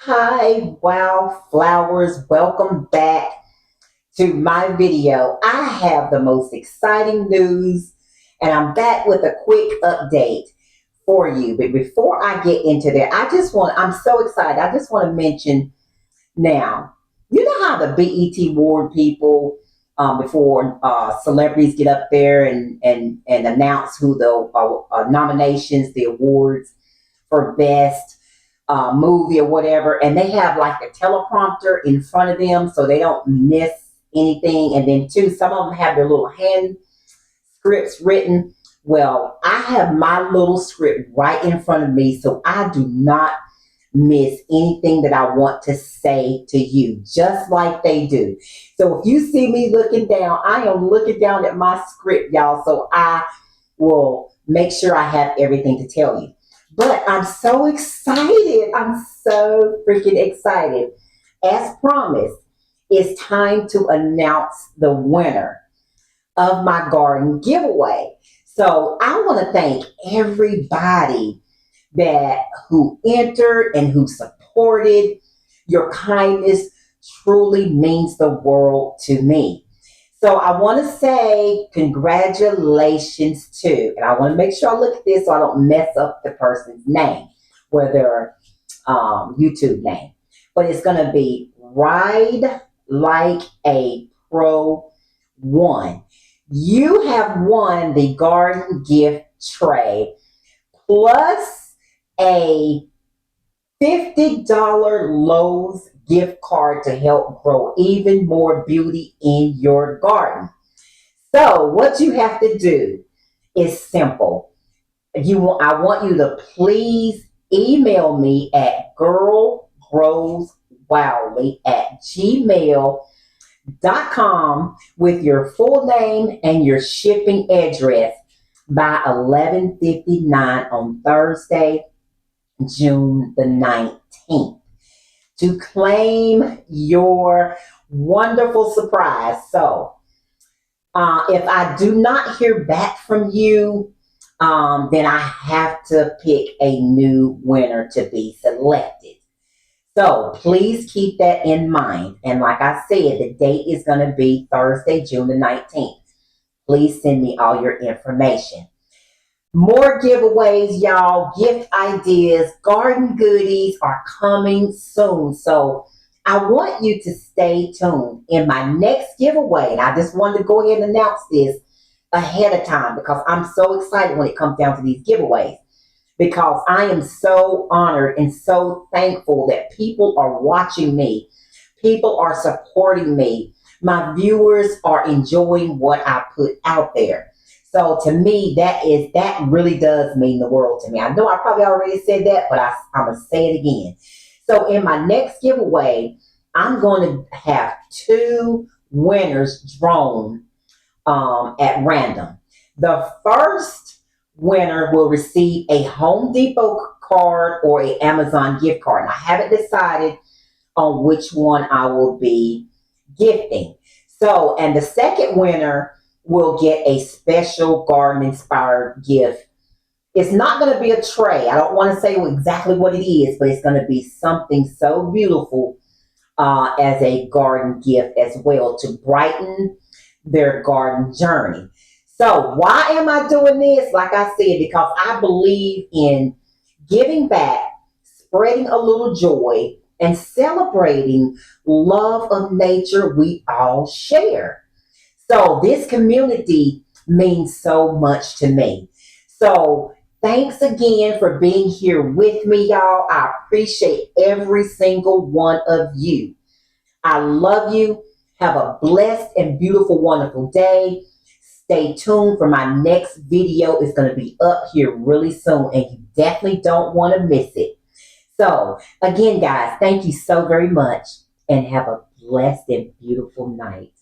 Hi, wildflowers. Welcome back to my video. I have the most exciting news and I'm back with a quick update for you. But before I get into that, I'm so excited. I just want to mention now, you know how the BET Award people, before celebrities get up there and announce who the nominations, the awards for best movie or whatever, and they have like a teleprompter in front of them so they don't miss anything. And then, too, some of them have their little hand scripts written. Well, I have my little script right in front of me so I do not miss anything that I want to say to you, just like they do. So if you see me looking down, I am looking down at my script, y'all, so I will make sure I have everything to tell you. But I'm so excited. I'm so freaking excited. As promised, it's time to announce the winner of my garden giveaway. So I want to thank everybody who entered and who supported. Your kindness truly means the world to me. So I want to say congratulations to, and I want to make sure I look at this so I don't mess up the person's name, or their YouTube name. But it's going to be Ride Like a Pro 1. You have won the garden gift tray plus a $50 Lowe's gift card to help grow even more beauty in your garden. So what you have to do is simple. I want you to please email me at girlgrowswildly@gmail.com with your full name and your shipping address by 11:59 on Thursday, June the 19th. To claim your wonderful surprise. So, if I do not hear back from you, then I have to pick a new winner to be selected. So please keep that in mind. And like I said, the date is going to be Thursday, June the 19th. Please send me all your information. More giveaways, y'all, gift ideas, garden goodies are coming soon. So I want you to stay tuned. In my next giveaway, and I just wanted to go ahead and announce this ahead of time because I'm so excited when it comes down to these giveaways, because I am so honored and so thankful that people are watching me. People are supporting me. My viewers are enjoying what I put out there. So to me, that really does mean the world to me. I know I probably already said that, but I'm going to say it again. So in my next giveaway, I'm going to have two winners drawn at random. The first winner will receive a Home Depot card or an Amazon gift card. And I haven't decided on which one I will be gifting. So, and the second winner will get a special garden inspired gift. It's not going to be a tray. I don't want to say exactly what it is, but it's going to be something so beautiful as a garden gift as well to brighten their garden journey. So why am I doing this? Like I said, because I believe in giving back, spreading a little joy, and celebrating love of nature we all share. So this community means so much to me. So thanks again for being here with me, y'all. I appreciate every single one of you. I love you. Have a blessed and beautiful, wonderful day. Stay tuned for my next video. It's going to be up here really soon, and you definitely don't want to miss it. So again, guys, thank you so very much, and have a blessed and beautiful night.